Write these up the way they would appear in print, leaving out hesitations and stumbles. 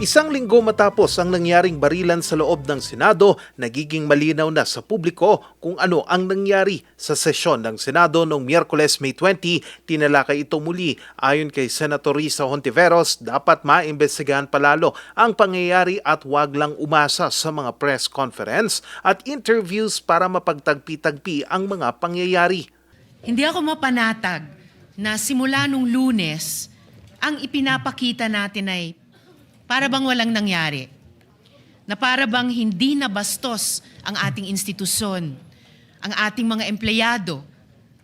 Isang linggo matapos ang nangyaring barilan sa loob ng Senado, nagiging malinaw na sa publiko kung ano ang nangyari sa sesyon ng Senado noong Miyerkules, May 20. Tinalakay ito muli. Ayon kay Senator Risa Hontiveros, dapat maimbestigahan palalo ang pangyayari at wag lang umasa sa mga press conference at interviews para mapagtagpi-tagpi ang mga pangyayari. Hindi ako mapanatag na simula nung Lunes, ang ipinapakita natin ay para bang walang nangyari. Na para bang hindi nabastos ang ating institusyon, ang ating mga empleyado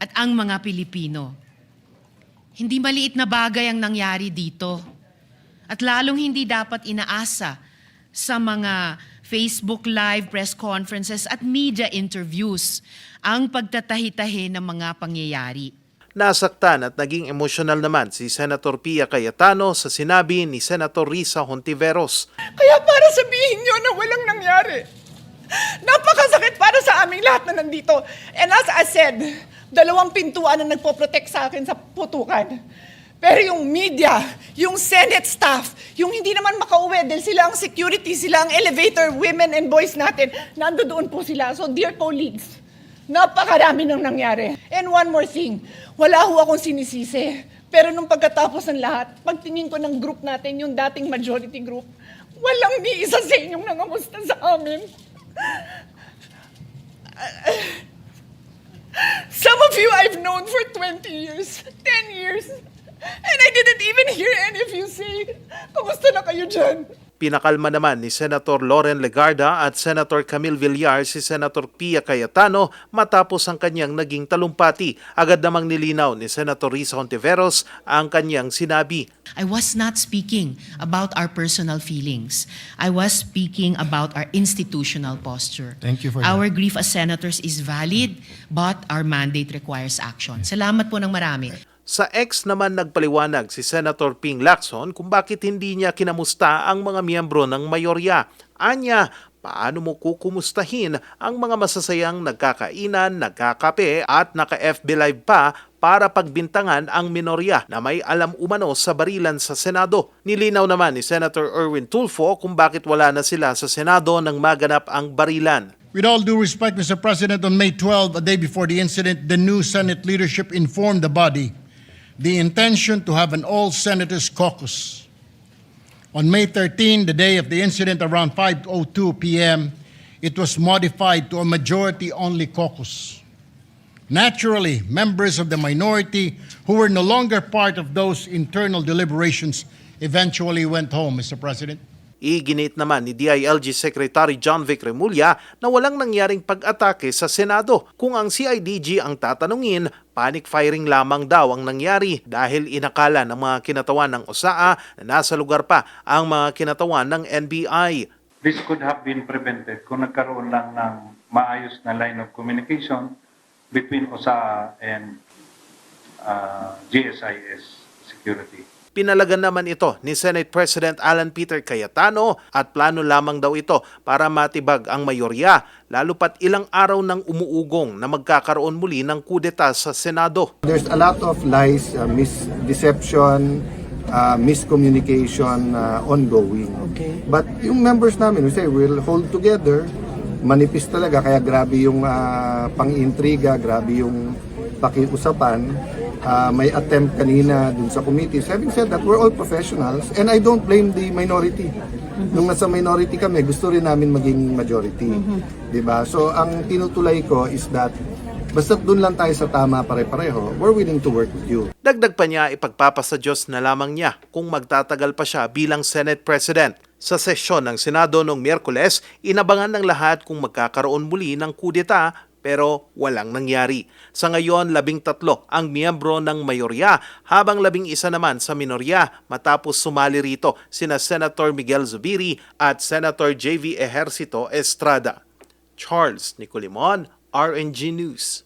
at ang mga Pilipino. Hindi maliit na bagay ang nangyari dito. At lalong hindi dapat inaasa sa mga Facebook Live, press conferences at media interviews ang pagtatahi-tahi ng mga pangyayari. Nasaktan at naging emosyonal naman si Senator Pia Cayetano sa sinabi ni Senator Risa Hontiveros. Kaya para sabihin nyo na walang nangyari, napakasakit para sa aming lahat na nandito. And as I said, 2 pintuan na nagpo-protect sa akin sa putukan. Pero yung media, yung Senate staff, yung hindi naman makauwi dahil sila ang security, sila ang elevator women and boys natin, nandoon po sila. So dear colleagues, napakarami nang nangyari. And one more thing, wala ho akong sinisisi. Pero nung pagkatapos ng lahat, pagtingin ko ng group natin, yung dating majority group, walang ni isa sa inyong nangamusta sa amin. Some of you I've known for 20 years, 10 years, and I didn't even hear any of you say, kumusta na kayo dyan? Pinakalma naman ni Senator Loren Legarda at Senator Camille Villar si Senator Pia Cayetano matapos ang kanyang naging talumpati. Agad namang nilinaw ni Senator Risa Hontiveros ang kanyang sinabi. I was not speaking about our personal feelings. I was speaking about our institutional posture. Thank you for Our grief as senators is valid, but our mandate requires action. Salamat po ng marami. Sa X naman nagpaliwanag si Senator Ping Lacson kung bakit hindi niya kinamusta ang mga miyembro ng mayorya. Anya, paano mo kukumustahin ang mga masasayang nagkakainan, nagkakape at naka-FB Live pa para pagbintangan ang minorya na may alam umano sa barilan sa Senado? Nilinaw naman ni Senator Erwin Tulfo kung bakit wala na sila sa Senado nang maganap ang barilan. With all due respect, Mr. President, on May 12, a day before the incident, the new Senate leadership informed the body the intention to have an all-senators caucus. On May 13, the day of the incident around 5:02 p.m., it was modified to a majority-only caucus. Naturally, members of the minority who were no longer part of those internal deliberations eventually went home, Mr. President. Iginit naman ni DILG Secretary John Vic Remulla na walang nangyaring pag-atake sa Senado. Kung ang CIDG ang tatanungin, panic firing lamang daw ang nangyari dahil inakala ng mga kinatawan ng OSAA na nasa lugar pa ang mga kinatawan ng NBI. This could have been prevented kung nagkaroon lang ng maayos na line of communication between OSAA and GSIS Security. Pinalagan naman ito ni Senate President Alan Peter Cayetano at plano lamang daw ito para matibag ang mayorya, lalo pat ilang araw nang umuugong na magkakaroon muli ng kudeta sa Senado. There's a lot of lies, misdeception, miscommunication ongoing. Okay. But yung members namin, we say we'll hold together. Manipis talaga, kaya grabe yung pang-intriga, grabe yung pakiusapan. May attempt kanina dun sa committees. Having said that, we're all professionals and I don't blame the minority. Nung nasa minority kami, gusto rin namin maging majority. Diba? So ang tinutulay ko is that basta dun lang tayo sa tama pare-pareho, we're willing to work with you. Dagdag pa niya, ipagpapasa Diyos na lamang niya kung magtatagal pa siya bilang Senate President. Sa sesyon ng Senado noong Miyerkules, inabangan ng lahat kung magkakaroon muli ng kudeta pero walang nangyari. Sa ngayon, 13 ang miyembro ng mayorya habang 11 naman sa minorya matapos sumali rito sina Senator Miguel Zubiri at Senator JV Ejercito Estrada. Charles Nicolimon, RNG News.